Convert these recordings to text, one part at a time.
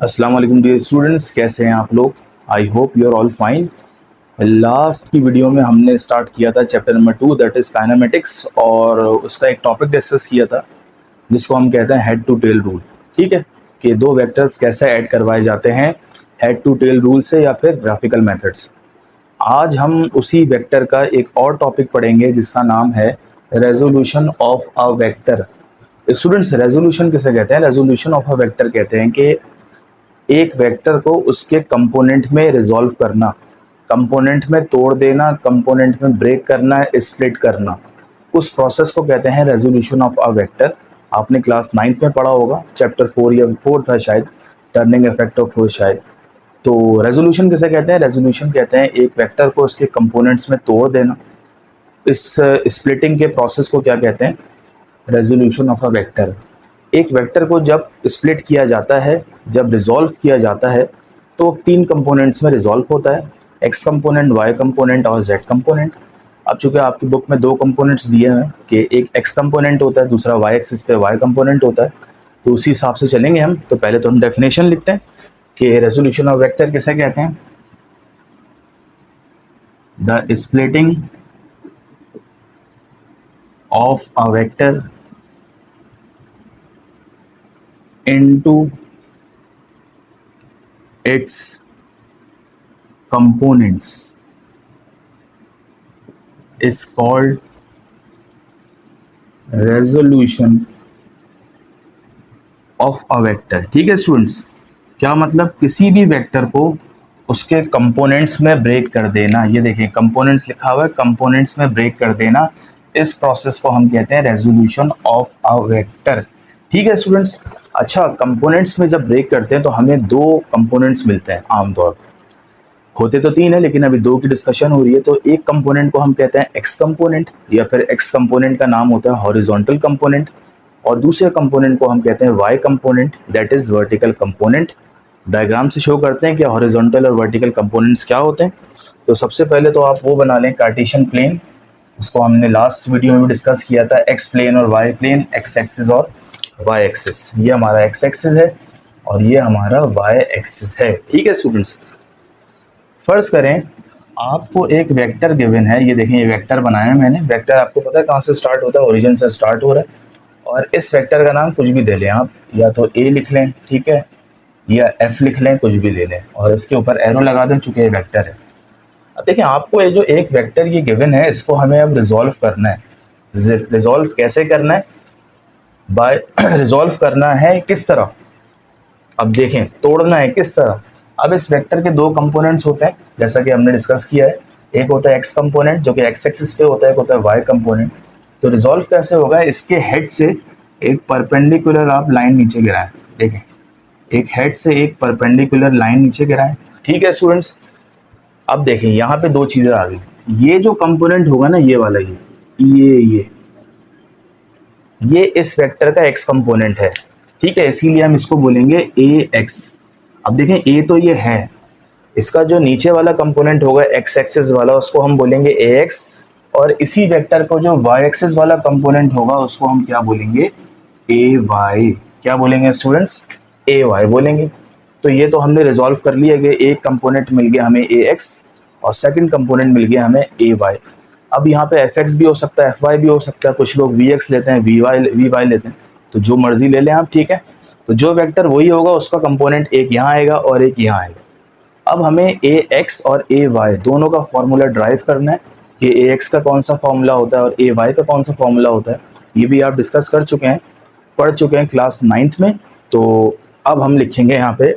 अस्सलाम वालेकुम dear students, कैसे हैं आप लोग। I hope you are all fine. Last की वीडियो में हमने स्टार्ट किया था chapter number 2 that is kinematics, और उसका एक टॉपिक डिस्कस किया था जिसको हम कहते हैं हेड टू टेल रूल। ठीक है, कि दो वेक्टर्स कैसे ऐड करवाए जाते हैं हेड टू टेल रूल से या फिर ग्राफिकल मेथड्स। आज हम उसी वेक्टर का एक और टॉपिक पढ़ेंगे जिसका नाम है resolution of a vector. Students, resolution किसे कहते हैं? रेजोल्यूशन ऑफ अ वेक्टर कहते हैं कि एक वेक्टर को उसके कंपोनेंट में रिजॉल्व करना, कंपोनेंट में तोड़ देना, कंपोनेंट में ब्रेक करना, स्प्लिट करना, उस प्रोसेस को कहते हैं रेजोल्यूशन ऑफ अ वेक्टर। आपने क्लास 9th में पढ़ा होगा, चैप्टर 4 या 4 था शायद, टर्निंग इफेक्ट ऑफ फोर्स शायद। तो रेजोल्यूशन किसे कहते हैं? रेजोल्यूशन कहते हैं एक वेक्टर को उसके कंपोनेंट्स में तोड़ देना। इस स्प्लिटिंग के प्रोसेस को क्या कहते हैं? Resolution of a vector. एक वेक्टर को जब स्प्लिट किया जाता है, जब रिजॉल्व किया जाता है, तो तीन कंपोनेंट्स में रिजॉल्व होता है, एक्स कंपोनेंट, वाई कंपोनेंट और जेड कंपोनेंट। अब चूंकि आपकी बुक में दो कंपोनेंट्स दिए हैं कि एक एक्स कंपोनेंट होता है, दूसरा वाई एक्सिस पे वाई कंपोनेंट होता है, तो उसी हिसाब से चलेंगे हम। तो पहले तो हम डेफिनेशन लिखते हैं कि रेजोल्यूशन ऑफ वेक्टर किसे कहते हैं। The splitting of a vector into its components is called resolution of a vector। ठीक है स्टूडेंट्स, क्या मतलब? किसी भी वेक्टर को उसके कंपोनेंट्स में ब्रेक कर देना। ये देखिए कंपोनेंट्स लिखा हुआ है, कंपोनेंट्स में ब्रेक कर देना, इस प्रोसेस को हम कहते हैं रेजोल्यूशन ऑफ अ वेक्टर। ठीक है स्टूडेंट्स। अच्छा, कंपोनेंट्स में जब ब्रेक करते हैं तो हमें दो कंपोनेंट्स मिलते हैं आमतौर पर। होते तो तीन है लेकिन अभी दो की डिस्कशन हो रही है। तो एक कंपोनेंट को हम कहते हैं एक्स कंपोनेंट, या फिर एक्स कंपोनेंट का नाम होता है हॉरिजॉन्टल कंपोनेंट, और दूसरे कंपोनेंट को हम कहते हैं Y component, that is vertical component. Diagram से शो करते हैं कि हॉरिजॉन्टल और वर्टिकल कंपोनेंट्स क्या होते हैं। तो सबसे पहले तो आप वो बना लें कार्टेशियन प्लेन, उसको हमने लास्ट वीडियो में भी डिस्कस किया था, एक्स प्लेन और वाई प्लेन, एक्स एक्सिस और वाई एक्सिस। ये हमारा एक्स एक्सिस है और ये हमारा वाई एक्सिस है। ठीक है स्टूडेंट्स, फर्ज करें आपको एक वेक्टर गिवन है। ये देखें, ये वेक्टर बनाया है मैंने। वेक्टर आपको पता है कहाँ से स्टार्ट होता है? ओरिजिन से स्टार्ट हो रहा है। और इस वेक्टर का नाम कुछ भी दे लें आप, या तो ए लिख लें, ठीक है, या एफ लिख लें, कुछ भी ले लें, और इसके ऊपर एरो लगा दें चूंकि ये वेक्टर है। अब देखिए, आपको ये जो एक वेक्टर ये गिवन है, इसको हमें अब रिजॉल्व करना है। रिजॉल्व कैसे करना है? बाय रिजॉल्व करना है किस तरह? अब देखें, तोड़ना है किस तरह? अब इस वेक्टर के दो कंपोनेंट्स होते हैं जैसा कि हमने डिस्कस किया है। एक होता है एक्स कंपोनेंट जो कि एक्स एक्सिस पे होता है, एक होता है वाई कंपोनेंट। तो रिजॉल्व कैसे होगा? इसके हेड से एक परपेंडिकुलर आप लाइन नीचे गिराएं। देखें, एक हेड से एक परपेंडिकुलर लाइन नीचे गिराएं। ठीक है स्टूडेंट्स, अब देखें यहाँ पे दो चीजें आ गई। ये जो कंपोनेंट होगा ना, ये वाला, ये इस वेक्टर का एक्स कंपोनेंट है। ठीक है, इसीलिए हम इसको बोलेंगे ए एक्स। अब देखें, ए तो ये है, इसका जो नीचे वाला कंपोनेंट होगा एक्स एक्सिस वाला, उसको हम बोलेंगे ए एक्स, और इसी वेक्टर को जो वाई एक्सिस वाला कंपोनेंट होगा उसको हम क्या बोलेंगे? ए वाई। क्या बोलेंगे स्टूडेंट्स? ए वाई बोलेंगे। तो ये तो हमने रिजॉल्व कर लिया कि एक कंपोनेंट मिल गया हमें ए एक्स और सेकंड कंपोनेंट मिल गया हमें ए वाई। अब यहाँ पे एफ एक्स भी हो सकता है, एफ वाई भी हो सकता है, कुछ लोग वी एक्स लेते हैं, वी वाई लेते हैं, तो जो मर्जी ले लें आप। ठीक है, तो जो वेक्टर वही होगा, उसका कंपोनेंट एक यहाँ आएगा और एक यहाँ आएगा। अब हमें ए एक्स और ए वाई दोनों का फॉर्मूला ड्राइव करना है कि ए एक्स का कौन सा फॉर्मूला होता है और ए वाई का कौन सा फॉर्मूला होता है। ये भी आप डिस्कस कर चुके हैं, पढ़ चुके हैं क्लास 9th में। तो अब हम लिखेंगे यहाँ पे,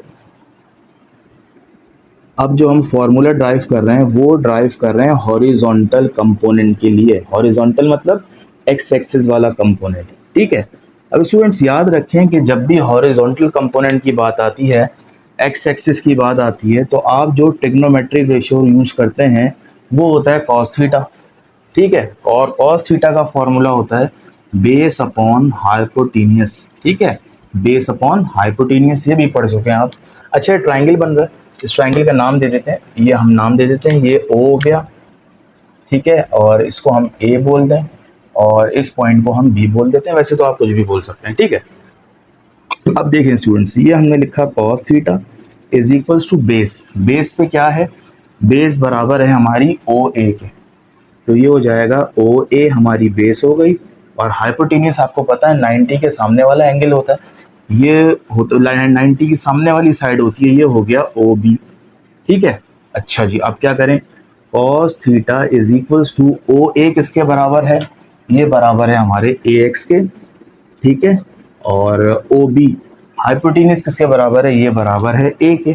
अब जो हम फॉर्मूला ड्राइव कर रहे हैं वो ड्राइव कर रहे हैं हॉरिजॉन्टल कंपोनेंट के लिए। हॉरिजॉन्टल मतलब एक्स एक्सिस वाला कंपोनेंट। ठीक है, अब स्टूडेंट्स याद रखें कि जब भी हॉरिजॉन्टल कंपोनेंट की बात आती है, एक्स एक्सिस की बात आती है, तो आप जो ट्रिग्नोमेट्रिक रेशियो यूज करते हैं वो होता है कॉस थीटा। ठीक है, और कॉस थीटा का फॉर्मूला होता है बेस अपॉन हाइपोटेनियस। ठीक है, बेस अपॉन हाइपोटेनियस, ये भी पढ़ चुके हैं आप। अच्छा, ट्राइंगल बन रहा है, इस ट्राइंगल का नाम दे देते हैं, ये हम नाम दे देते हैं, ये ओ हो गया। ठीक है, और इसको हम ए बोल दें और इस पॉइंट को हम बी बोल देते हैं। वैसे तो आप कुछ भी बोल सकते हैं। ठीक है, अब देखें स्टूडेंट्स, ये हमने लिखा cos theta is equals to base. Base पे क्या है, बेस बराबर है हमारी ओ ए के, तो ये हो जाएगा ओ ए हमारी बेस हो गई, और हाइपोटेनियस आपको पता है 90 के सामने वाला एंगल होता है, ये हो तो 90 की सामने वाली साइड होती है, ये हो गया ओ बी। ठीक है, अच्छा जी, अब क्या करें, cos theta is equals to O A किसके बराबर है, ये बराबर है हमारे ए एक्स के। ठीक है, और ओ बी हाइपोटेनियस किसके बराबर है, ये बराबर है ए के।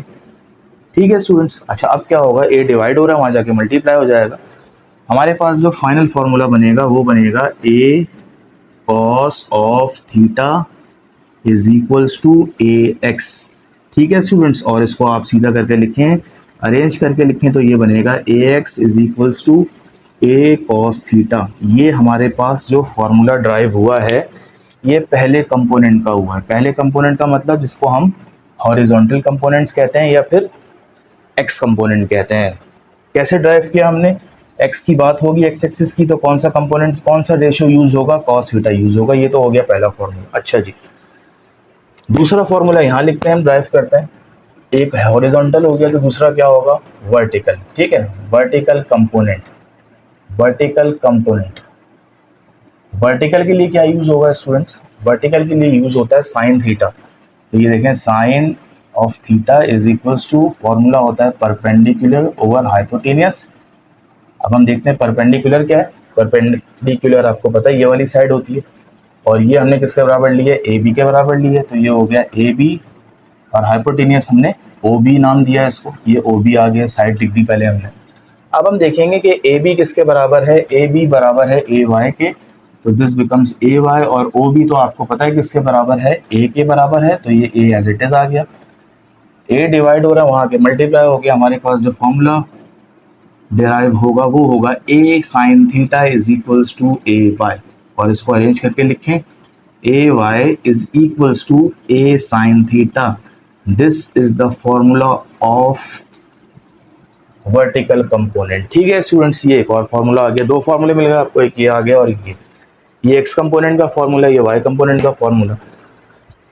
ठीक है स्टूडेंट्स, अच्छा अब क्या होगा, ए डिवाइड हो रहा है, वहां जाके मल्टीप्लाई हो जाएगा। हमारे पास जो फाइनल फॉर्मूला बनेगा वो बनेगा A cos of theta is equals to A X. ठीक है स्टूडेंट्स, और इसको आप सीधा करके लिखें, अरेंज करके लिखें, तो ये बनेगा A X is equals to A cos theta. ये हमारे पास जो फॉर्मूला ड्राइव हुआ है ये पहले कंपोनेंट का हुआ है। पहले कंपोनेंट का मतलब जिसको हम हॉरिजॉन्टल कंपोनेंट्स कहते हैं या फिर एक्स कंपोनेंट कहते हैं। कैसे ड्राइव किया हमने, एक्स की बात होगी, एक्स एक्सिस की, तो कौन सा कंपोनेंट, कौन सा रेशियो यूज होगा, कॉस थीटा यूज होगा। ये तो हो गया पहला फॉर्मूला। अच्छा जी, दूसरा फॉर्मूला यहाँ लिखते हैं, हम ड्राइव करते हैं। एक हॉरिजॉन्टल हो गया, तो दूसरा क्या होगा, वर्टिकल। ठीक है, vertical component. Vertical component, vertical के लिए क्या यूज होगा स्टूडेंट्स, वर्टिकल के लिए यूज होता है साइन थीटा। तो ये देखें, sine of theta is equals to, formula होता है परपेंडिकुलर ओवर हाइपोटेनियस। अब हम देखते हैं परपेंडिकुलर क्या है। परपेंडिकुलर आपको पता है ये वाली साइड होती है, और ये हमने किसके बराबर ली है, ए बी के बराबर ली है, तो ये हो गया ए बी, और हाइपोटेनियस हमने ओ बी नाम दिया है इसको, ये ओ बी आ गया, साइड लिख दी पहले हमने। अब हम देखेंगे कि ए बी किसके बराबर है, ए बी बराबर है ए वाई के, तो दिस बिकम्स ए वाई, और ओ बी तो आपको पता है किसके बराबर है, ए के बराबर है, तो ये ए एज इट इज आ गया। ए डिवाइड हो रहा है, वहां के मल्टीप्लाई हो गया, हमारे पास जो फॉर्मूला डिराइव होगा वो होगा A sine theta is equals to A Y, और इसको अरेंज करके लिखें, A Y is equals to A sine theta. This is the formula of vertical component. ठीक है स्टूडेंट्स, ये एक और फॉर्मूला आ गया, दो फॉर्मूले मिल गए आपको, एक ये आ गया और ये एक्स कंपोनेंट का फॉर्मूला, ये वाई कंपोनेंट का फॉर्मूला।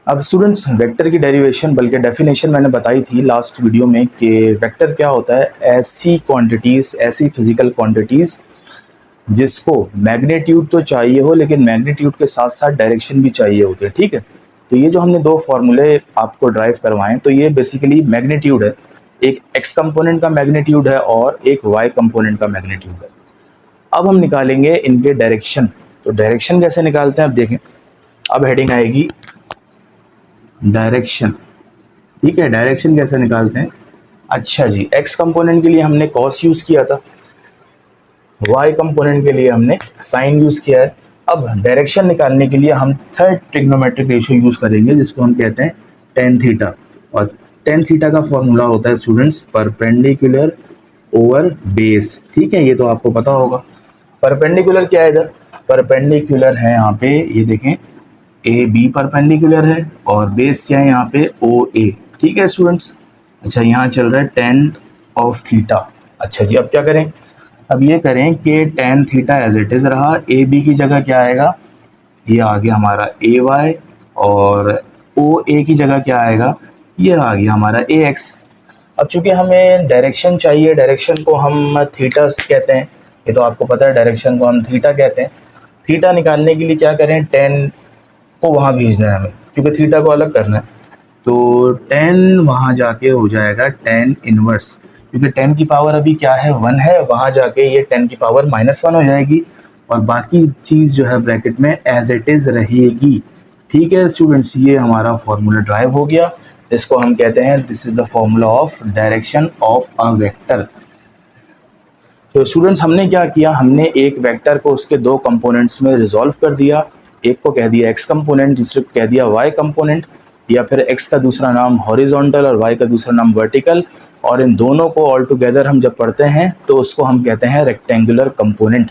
अब स्टूडेंट्स वेक्टर की डेरिवेशन बल्कि डेफिनेशन मैंने बताई थी लास्ट वीडियो में कि वेक्टर क्या होता है, ऐसी क्वांटिटीज, ऐसी फिजिकल क्वांटिटीज जिसको मैग्नीट्यूड तो चाहिए हो लेकिन मैग्नीट्यूड के साथ साथ डायरेक्शन भी चाहिए होती है। ठीक है, तो ये जो हमने दो फॉर्मूले आपको ड्राइव करवाएं, तो ये बेसिकली मैग्नीट्यूड है, एक एक्स कंपोनेंट का मैग्नीट्यूड है और एक वाई कंपोनेंट का मैग्नीट्यूड है। अब हम निकालेंगे इनके डायरेक्शन। तो डायरेक्शन कैसे निकालते हैं, अब देखें, अब हेडिंग आएगी डायरेक्शन। ठीक है, डायरेक्शन कैसे निकालते हैं। अच्छा जी, एक्स कंपोनेंट के लिए हमने कॉस यूज किया था, वाई कंपोनेंट के लिए हमने साइन यूज किया है। अब डायरेक्शन निकालने के लिए हम थर्ड ट्रिग्नोमेट्रिक रेशियो यूज करेंगे जिसको हम कहते हैं टेन थीटा, और टेन थीटा का फॉर्मूला होता है स्टूडेंट्स परपेंडिकुलर ओवर बेस। ठीक है, ये तो आपको पता होगा। परपेंडिकुलर क्या है इधर, परपेंडिकुलर है यहाँ पे, ये देखें ए बी परपेंडिकुलर है, और बेस क्या है यहाँ पे ओ ए। ठीक है स्टूडेंट्स, अच्छा यहाँ चल रहा है टेन ऑफ थीटा। अच्छा जी, अब क्या करें, अब ये करें कि tan theta as it is रहा, ए बी की जगह क्या आएगा, ये आ गया हमारा ए वाई, और ओ ए की जगह क्या आएगा, ये आ गया हमारा ए एक्स। अब चूंकि हमें डायरेक्शन चाहिए, डायरेक्शन को हम थीटा कहते हैं, ये तो आपको पता है, डायरेक्शन को हम थीटा कहते हैं। थीटा निकालने के लिए क्या करें, टेन को वहाँ भेजना है हमें, क्योंकि थीटा को अलग करना है, तो टेन वहाँ जाके हो जाएगा टेन इनवर्स, क्योंकि टेन की पावर अभी क्या है, वन है, वहाँ जाके ये टेन की पावर -1 हो जाएगी, और बाकी चीज़ जो है ब्रैकेट में एज इट इज़ रहेगी। ठीक है स्टूडेंट्स, ये हमारा फॉर्मूला ड्राइव हो गया, इसको हम कहते हैं this is the formula of direction of a vector. तो स्टूडेंट्स हमने क्या किया, हमने एक वेक्टर को उसके दो कंपोनेंट्स में रिजॉल्व कर दिया, एक को कह दिया एक्स कंपोनेंट, दूसरे को कह दिया वाई कंपोनेंट, या फिर एक्स का दूसरा नाम हॉरिजॉन्टल और वाई का दूसरा नाम वर्टिकल, और इन दोनों को ऑल टुगेदर हम जब पढ़ते हैं तो उसको हम कहते हैं रेक्टेंगुलर कंपोनेंट।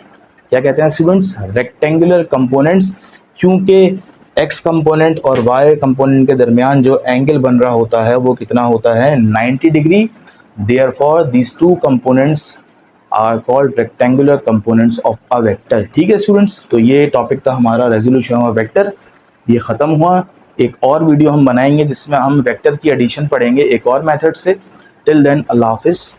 क्या कहते हैं स्टूडेंट्स, रेक्टेंगुलर कंपोनेंट्स, क्योंकि एक्स कंपोनेंट और वाई कंपोनेंट के दरमियान जो एंगल बन रहा होता है वो कितना होता है, 90 degree. Therefore these two components are called rectangular components of a vector. ठीक है स्टूडेंट्स, तो ये टॉपिक था हमारा रेजोल्यूशन ऑफ वेक्टर, ये ख़त्म हुआ। एक और वीडियो हम बनाएंगे जिसमें हम वेक्टर की एडिशन पढ़ेंगे एक और मेथड से। टिल देन अल्लाह हाफिज़।